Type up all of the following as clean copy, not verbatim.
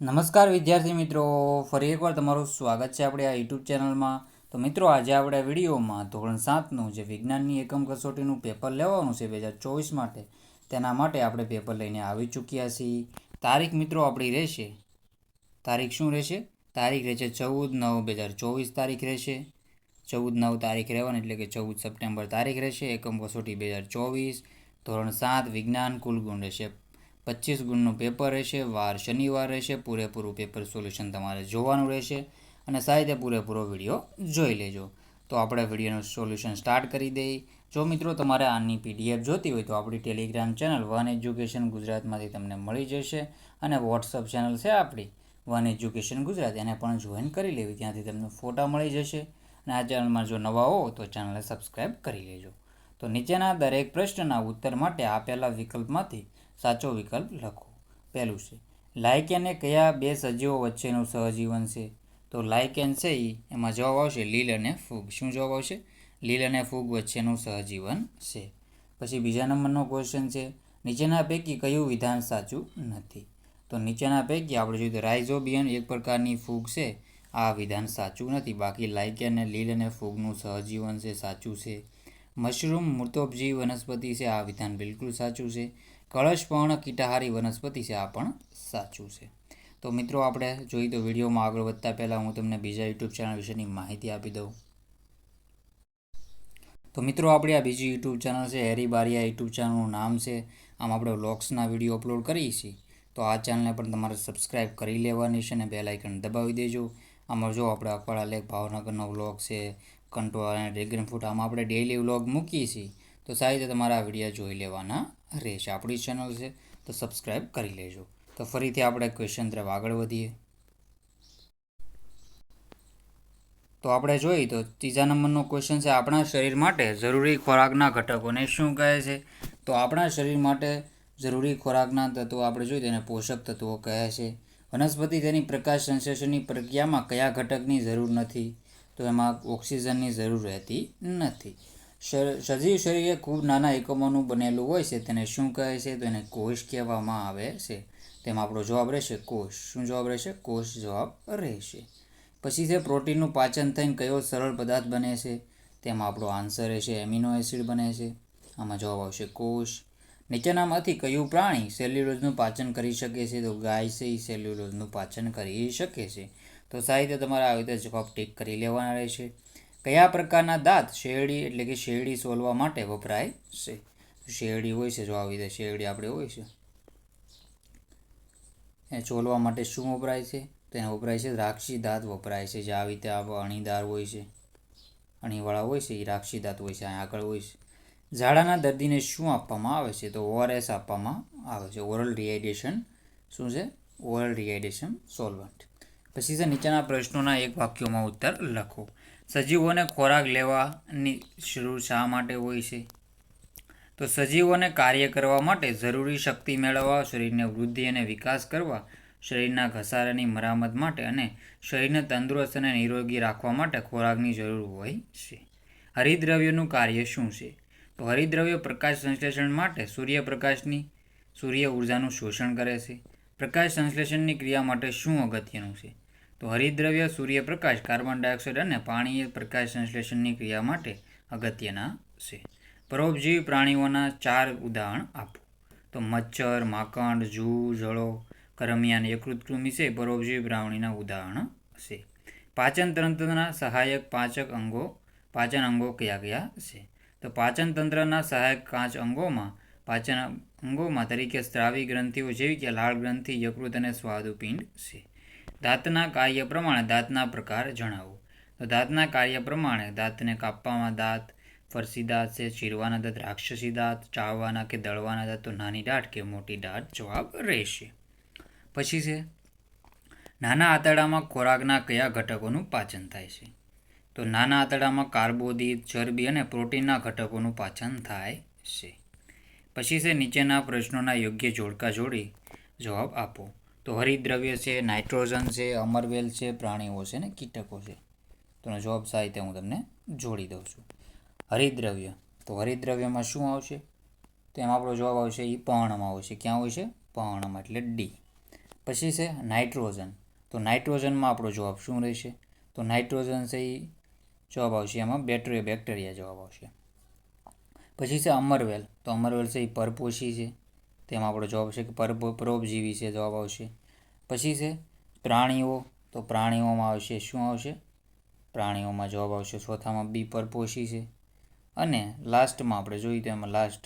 નમસ્કાર વિદ્યાર્થી મિત્રો, ફરી એકવાર તમારું સ્વાગત છે આપણે આ યુટ્યુબ ચેનલમાં. તો મિત્રો, આજે આપણે આ વિડીયોમાં ધોરણ 7નું જે વિજ્ઞાનની એકમ કસોટીનું પેપર લેવાનું છે 2024 માટે, તેના માટે આપણે પેપર લઈને આવી ચૂક્યા છીએ. તારીખ મિત્રો આપણી રહેશે, તારીખ શું રહેશે? તારીખ રહેશે 14/9/2024 તારીખ રહેશે. 14/9 તારીખ રહેવાની, એટલે કે 14 સપ્ટેમ્બર તારીખ રહેશે. એકમ કસોટી 2024, ધોરણ 7 વિજ્ઞાન. કુલ ગુણ રહેશે 25 ગુણનું પેપર રહેશે. વાર શનિવાર રહેશે. પૂરેપૂરું પેપર સોલ્યુશન તમારે જોવાનું રહેશે અને સાહિત્ય પૂરેપૂરો વિડીયો જોઈ લેજો. તો આપણે વિડીયોનું સોલ્યુશન સ્ટાર્ટ કરી દઈએ. જો મિત્રો તમારે આની PDF જોતી હોય તો આપણી ટેલિગ્રામ ચેનલ વન એજ્યુકેશન ગુજરાતમાંથી તમને મળી જશે અને વોટ્સઅપ ચેનલ છે આપણી વન એજ્યુકેશન ગુજરાત, એને પણ જોઈન કરી લેવી. ત્યાંથી તમને ફોટા મળી જશે. અને આ ચેનલમાં જો નવા હો તો ચેનલને સબસ્ક્રાઈબ કરી લેજો. તો નીચેના દરેક પ્રશ્નના ઉત્તર માટે આપેલા વિકલ્પમાંથી સાચો વિકલ્પ લખો. પહેલું છે, લાઇકેન એ કયા બે સજીવો વચ્ચેનું સહજીવન છે? તો લાઇકેન છે એમાં જવાબ આવશે લીલ અને ફૂગ. શું જવાબ આવશે? લીલ અને ફૂગ વચ્ચેનું સહજીવન છે. પછી બીજા નંબરનો ક્વેશ્ચન છે, નીચેના પૈકી કયું વિધાન સાચું નથી? તો નીચેના પૈકી આપણે જોઈએ તો રાઇઝોબિયન એક પ્રકારની ફૂગ છે, આ વિધાન સાચું નથી. બાકી લાઇકેન અને લીલ અને ફૂગનું સહજીવન છે, સાચું છે. મશરૂમ મૃતોપજીવી વનસ્પતિ છે, આ વિધાન બિલકુલ સાચું છે. કળશપર્ણ કીટાહારી વનસ્પતિ છે, આ પણ સાચું છે. તો મિત્રો, આપણે જોઈએ તો વિડીયોમાં આગળ વધતા પહેલાં હું તમને બીજા યુટ્યુબ ચેનલ વિશેની માહિતી આપી દઉં. તો મિત્રો, આપણી આ બીજી યુટ્યુબ ચેનલ છે હેરી બારિયા યુટ્યુબ ચેનલનું નામ છે. આમ આપણે વ્લોગ્સના વિડીયો અપલોડ કરીએ છીએ. તો આ ચેનલને પણ તમારે સબસ્ક્રાઈબ કરી લેવાની છે અને બેલ આઇકન દબાવી દેજો. આમાં જો આપણે અકવાડા લેક ભાવનગરનો વ્લોગ છે, કંટોળા અને ડ્રેગન ફ્રૂટ, આમાં આપણે ડેઈલી વ્લોગ મૂકીએ છીએ. તો સારી રીતે તમારા વિડીયો જોઈ લેવાના રહેશે. આપણી ચેનલ છે તો સબસ્ક્રાઈબ કરી લેજો. તો ફરીથી આપણે ક્વેશ્ચન તરફ આગળ વધીએ. તો આપણે જોઈએ તો ત્રીજા નંબરનો ક્વેશ્ચન છે, આપણા શરીર માટે જરૂરી ખોરાકના ઘટકોને શું કહે છે? તો આપણા શરીર માટે જરૂરી ખોરાકના તત્વો આપણે જોઈએ તેને પોષક તત્વો કહે છે. વનસ્પતિ તેની પ્રકાશ સંશ્લેષણની પ્રક્રિયામાં કયા ઘટકની જરૂર નથી? તો એમાં ઓક્સિજનની જરૂર રહેતી નથી. સજીવ શરીર એ ખૂબ નાના એકમોનું બનેલું હોય છે, તેને શું કહે છે? તો એને કોષ કહેવામાં આવે છે. તેમાં આપણો જવાબ રહેશે કોષ. શું જવાબ રહેશે? કોષ જવાબ રહેશે. પછી છે, પ્રોટીનનું પાચન થઈને કયો સરળ પદાર્થ બને છે? તેમાં આપણો આન્સર રહેશે એમિનો એસિડ બને છે. આમાં જવાબ આવશે કોષ. નીચેનામાંથી કયું પ્રાણી સેલ્યુલોઝનું પાચન કરી શકે છે? તો ગાય છે એ સેલ્યુલોઝનું પાચન કરી શકે છે. તો સારી રીતે તમારે આવી રીતે જવાબ ટીક કરી લેવાના રહેશે. કયા પ્રકારના દાંત શેરડી એટલે કે શેરડી સોલવા માટે વપરાય છે? શેરડી હોય છે, જો આવી રીતે શેરડી આપણે હોય છે એ ચોલવા માટે શું વપરાય છે? તેને વપરાય છે રાક્ષી દાંત વપરાય છે. જે આવી રીતે અણીદાર હોય છે, અણીવાળા હોય છે, એ રાક્ષી દાંત હોય છે. અહીં આગળ હોય છે. ઝાડાના દર્દીને શું આપવામાં આવે છે? તો ORS આપવામાં આવે છે. Oral rehydration. શું છે? Oral rehydration solvent. પછી છે, નીચેના પ્રશ્નોના એક વાક્યોમાં ઉત્તર લખો. સજીવોને ખોરાક લેવાની જરૂર શા માટે હોય છે? તો સજીવોને કાર્ય કરવા માટે જરૂરી શક્તિ મેળવવા, શરીરને વૃદ્ધિ અને વિકાસ કરવા, શરીરના ઘસારાની મરામત માટે અને શરીરને તંદુરસ્ત અને નિરોગી રાખવા માટે ખોરાકની જરૂર હોય છે. હરિતદ્રવ્યનું કાર્ય શું છે? તો હરિતદ્રવ્ય પ્રકાશ સંશ્લેષણ માટે સૂર્ય ઉર્જાનું શોષણ કરે છે. પ્રકાશ સંશ્લેષણની ક્રિયા માટે શું અગત્યનું છે? તો હરિતદ્રવ્ય, સૂર્યપ્રકાશ, કાર્બન ડાયોક્સાઇડ અને પાણી એ પ્રકાશ સંશ્લેષણની ક્રિયા માટે અગત્યના છે. પરોપજીવી પ્રાણીઓના 4 ઉદાહરણ આપો. તો મચ્છર, માંકડ, જૂ, જળો, કરમિયા, યકૃત કૃમિ છે પરોપજીવી પ્રાણીના ઉદાહરણ છે. પાચન તંત્રના સહાયક પાચન અંગો કયા કયા છે? તો પાચન તંત્રના સહાયક પાચન અંગોમાં તરીકે સ્ત્રાવી ગ્રંથિઓ જેવી કે લાળ ગ્રંથિ, યકૃત અને સ્વાદુપિંડ છે. દાંતના કાર્ય પ્રમાણે દાંતના પ્રકાર જણાવો. તો દાંતના કાર્ય પ્રમાણે દાંતને કાપવામાં દાંત, ફરસી દાંત છે, ચીરવાના દાંત, રાક્ષસી દાંત, ચાવવાના કે દળવાના દાંત, તો નાની દાંત કે મોટી દાંત જવાબ રહેશે. પછી છે, નાના આંતરડામાં ખોરાકના કયા ઘટકોનું પાચન થાય છે? તો નાના આંતરડામાં કાર્બોદિત, ચરબી અને પ્રોટીનના ઘટકોનું પાચન થાય છે. પછી છે, નીચેના પ્રશ્નોના યોગ્ય જોડકા જોડી જવાબ આપો. તો હરિતદ્રવ્ય છે, નાઇટ્રોજન છે, અમરવેલ છે, પ્રાણીઓ છે ને કીટકો છે. તો જવાબ સાહિત્ય હું તમને જોડી દઉં છું. હરિતદ્રવ્ય, તો હરિતદ્રવ્યમાં શું આવશે? તો એમાં આપણો જવાબ આવશે એ પર્ણમાં આવશે. ક્યાં હોય છે? પર્ણમાં, એટલે ડી. પછી છે નાઇટ્રોજન. તો નાઇટ્રોજનમાં આપણો જવાબ શું રહેશે? તો નાઇટ્રોજન છે એ જવાબ આવશે એમાં બેક્ટેરિયા જવાબ આવશે. પછી છે અમરવેલ. તો અમરવેલ છે એ પરપોષી છે, તેમાં આપણો જવાબ છે કે પરોપજીવી છે, જવાબ આવશે. પછી છે પ્રાણીઓ. તો પ્રાણીઓમાં આવશે શું આવશે? પ્રાણીઓમાં જવાબ આવશે ચોથામાં બી, પરપોષી છે. અને લાસ્ટમાં આપણે જોઈએ તો એમાં લાસ્ટ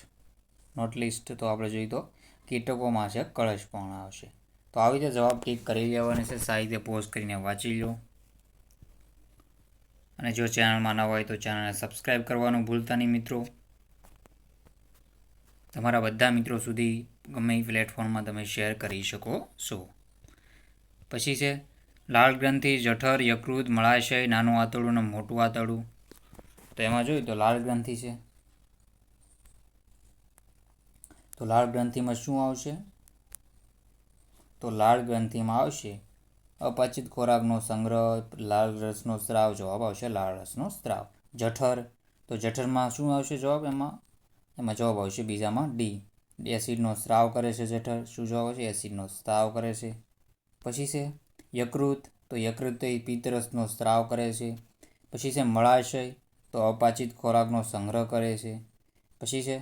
નોટ લિસ્ટ તો આપણે જોઈએ તો કીટકોમાં છે કળશપર્ણ આવશે. તો આવી રીતે જવાબ ટીક કરી લેવાની છે. સાહિત્ય પોઝ કરીને વાંચી લો. અને જો ચેનલમાં ન હોય તો ચેનલને સબસ્ક્રાઈબ કરવાનું ભૂલતા નહીં મિત્રો. તમારા બધા મિત્રો સુધી ગમે એ પ્લેટફોર્મમાં તમે શેર કરી શકો છો. પછી છે લાળ ગ્રંથિ, જઠર, યકૃત, મળાશય, નાનું આંતરડું અને મોટું આંતરડું. તો એમાં જોઈએ તો લાળ ગ્રંથિ છે. તો લાળ ગ્રંથિમાં શું આવશે? તો લાળ ગ્રંથિમાં આવશે અપાચિત ખોરાકનો સંગ્રહ, લાળ રસનો સ્ત્રાવ, જવાબ આવશે લાળ રસનો સ્ત્રાવ. જઠર. તો જઠરમાં શું આવશે જવાબ? એમાં જવાબ આવશે બીજામાં ડી, એસિડનો સ્ત્રાવ કરે છે જઠર. શું જવાબ આવશે? એસિડનો સ્ત્રાવ કરે છે. પછી છે યકૃત. તો યકૃત એ પિત્તરસનો સ્ત્રાવ કરે છે. પછી છે મળાશય. તો અપાચિત ખોરાકનો સંગ્રહ કરે છે. પછી છે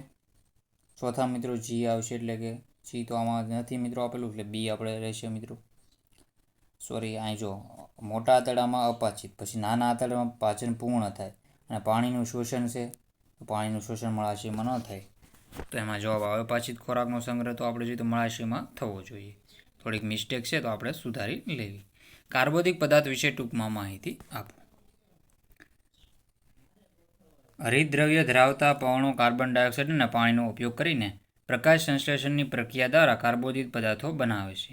ચોથા મિત્રો જી આવશે, એટલે કે જી તો આમાં નથી મિત્રો આપેલું, એટલે બી આપણે રહેશે મિત્રો. સોરી, અહીં જો મોટા આંતરડામાં અપાચિત, પછી નાના આંતરડામાં પાચન પૂર્ણ થાય અને પાણીનું શોષણ છે. તો પાણીનું શોષણ મળાશયમાં ન થાય, તો એમાં જવાબ આવે અપાચિત ખોરાકનો સંગ્રહ. તો આપણે જોઈએ તો મળાશયમાં થવો જોઈએ. થોડીક મિસ્ટેક છે તો આપણે સુધારી લેવી. કાર્બોદિક પદાર્થ વિશે ટૂંકમાં માહિતી આપો. હરિતદ્રવ્ય ધરાવતા પવનો કાર્બન ડાયોક્સાઇડ અને પાણીનો ઉપયોગ કરીને પ્રકાશ સંશ્લેષણની પ્રક્રિયા દ્વારા કાર્બોદિત પદાર્થો બનાવે છે.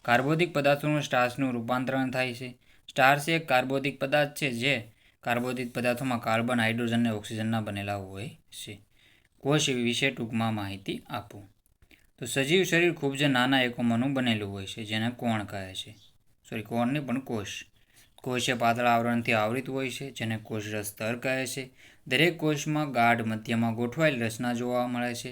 કાર્બોદિક પદાર્થોનું સ્ટાર્ચનું રૂપાંતરણ થાય છે. સ્ટાર્ચ એક કાર્બોદિક પદાર્થ છે જે કાર્બોદિત પદાર્થોમાં કાર્બન, હાઇડ્રોજન અને ઓક્સિજનના બનેલા હોય છે. કોષ વિશે ટૂંકમાં માહિતી આપો. તો સજીવ શરીર ખૂબ જ નાના એકમોનું બનેલું હોય છે, જેને કોણ કહે છે? સોરી, કોણ નહીં પણ કોષ. કોષ પાતળા આવરણથી આવૃત હોય છે, જેને કોષરસ સ્તર કહે છે. દરેક કોષમાં ગાઢ મધ્યમાં ગોઠવાયેલ રચના જોવા મળે છે,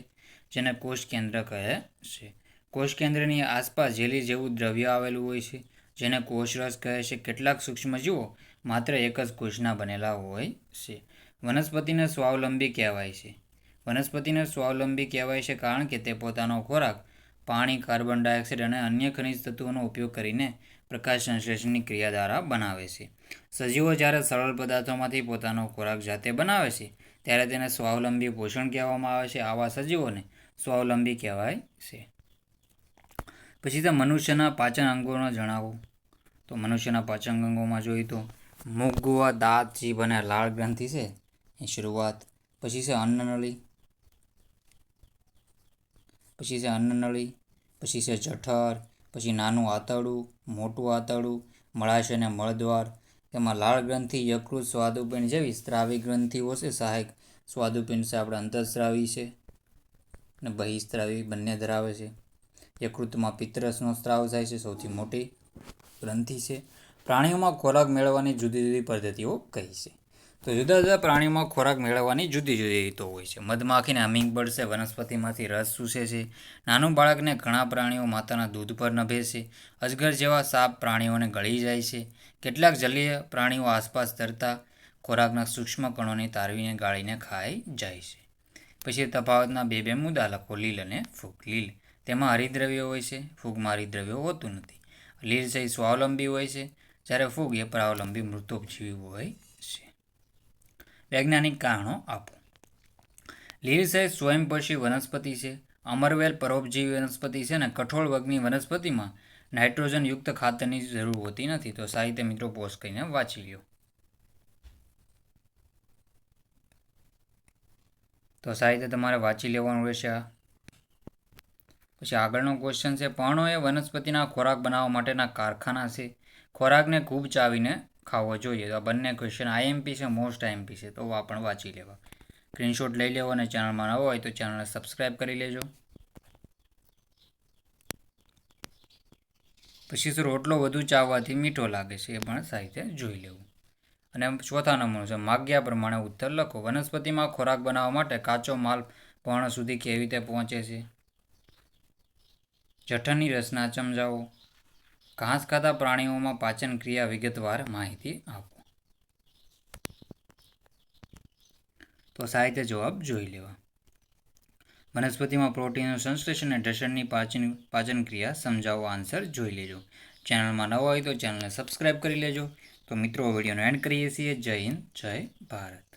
જેને કોષ કેન્દ્ર કહે છે. કોષ કેન્દ્રની આસપાસ જેલી જેવું દ્રવ્ય આવેલું હોય છે, જેને કોષરસ કહે છે. કેટલાક સૂક્ષ્મજીવો માત્ર એક જ કોષના બનેલા હોય છે. વનસ્પતિને સ્વાવલંબી કહેવાય છે. વનસ્પતિને સ્વાવલંબી કહેવાય છે કારણ કે તે પોતાનો ખોરાક પાણી, કાર્બન ડાયોક્સાઇડ અને અન્ય ખનિજ તત્વોનો ઉપયોગ કરીને પ્રકાશ સંશ્લેષણની ક્રિયા દ્વારા બનાવે છે. સજીવો જ્યારે સરળ પદાર્થોમાંથી પોતાનો ખોરાક જાતે બનાવે છે ત્યારે તેને સ્વાવલંબી પોષણ કહેવામાં આવે છે. આવા સજીવોને સ્વાવલંબી કહેવાય છે. પછી તો મનુષ્યના પાચન અંગોનો જણાવો. તો મનુષ્યના પાચન અંગોમાં જોઈએ તો મુખ, દાંત, જીભ અને લાળ ગ્રંથિ છે એ શરૂઆત. પછી છે અન્નનળી. પછી છે જઠર. પછી નાનું આંતરડું, મોટું આંતરડું, મળાશય અને મળદ્વાર. તેમાં લાળ ગ્રંથિ, યકૃત, સ્વાદુપિંડ જેવી સ્ત્રાવી ગ્રંથિઓ છે. સહાયક સ્વાદુપિંડ છે આપણે અંતઃસ્ત્રાવી છે અને બહિસ્ત્રાવી બંને ધરાવે છે. યકૃતમાં પિત્તરસનો સ્ત્રાવ થાય છે, સૌથી મોટી ગ્રંથિ છે. પ્રાણીઓમાં ખોરાક મેળવવાની જુદી જુદી પદ્ધતિઓ કઈ છે? તો જુદા જુદા પ્રાણીઓમાં ખોરાક મેળવવાની જુદી જુદી રીતો હોય છે. મધમાખીને હમિંગબર્ડ છે વનસ્પતિમાંથી રસ ચૂસે છે. નાનું બાળકને ઘણા પ્રાણીઓ માતાના દૂધ પર નભે છે. અજગર જેવા સાપ પ્રાણીઓને ગળી જાય છે. કેટલાક જલીય પ્રાણીઓ આસપાસ તરતા ખોરાકના સૂક્ષ્મ કણોને તારવીને ગાળીને ખાઈ જાય છે. પછી તફાવતના બે મુદ્દા લખો. લીલ અને ફૂગ. લીલ, તેમાં હરિતદ્રવ્ય હોય છે, ફૂગમાં હરિતદ્રવ્ય હોતું નથી. લીલ છે એ સ્વાવલંબી હોય છે, જ્યારે ફૂગ એ પરાવલંબી મૃતોપજીવી હોય છે. વૈજ્ઞાનિક કારણો આપો. લીલ છે સ્વયંપોષી વનસ્પતિ છે. અમરવેલ પરોપજીવી વનસ્પતિ છે અને કઠોળ વર્ગની વનસ્પતિમાં નાઇટ્રોજનયુક્ત ખાતરની જરૂર હોતી નથી. તો સાહિત્ય મિત્રો પોઝ કરીને વાંચી લ્યો. તો સાહિત્ય તમારે વાંચી લેવાનું રહેશે. પછી આગળનો ક્વેશ્ચન છે, પર્ણો એ વનસ્પતિના ખોરાક બનાવવા માટેના કારખાના છે. ખોરાકને ખૂબ ચાવીને ખાવો જોઈએ. તો આ બંને ક્વેશ્ચન આઈએમપી છે, મોસ્ટ આઈએમપી છે, તો આ પણ વાંચી લેવા. સ્ક્રીનશોટ લઈ લેવો અને ચેનલમાં નવો હોય તો ચેનલને સબસ્ક્રાઈબ કરી લેજો. પછી શું રોટલો વધુ ચાવવાથી મીઠો લાગે છે? એ પણ સાહિત્ય જોઈ લેવું. અને ચોથા નંબર છે, માગ્યા પ્રમાણે ઉત્તર લખો. વનસ્પતિમાં ખોરાક બનાવવા માટે કાચો માલ પર્ણ સુધી કેવી રીતે પહોંચે છે? જઠરની રચના સમજાવો. ઘાસ ખાતા પ્રાણીઓમાં પાચન ક્રિયા વિગતવાર માહિતી આપો. તો સાહિત્ય જવાબ જોઈ લેવા. વનસ્પતિમાં પ્રોટીનનું સંશ્લેષણ અને દર્શનની પાચન ક્રિયા સમજાવો. આન્સર જોઈ લેજો. ચેનલમાં નવા હોય તો ચેનલને સબસ્ક્રાઈબ કરી લેજો. તો મિત્રો વિડીયોનો એન્ડ કરીએ છીએ. જય હિન્દ, જય ભારત.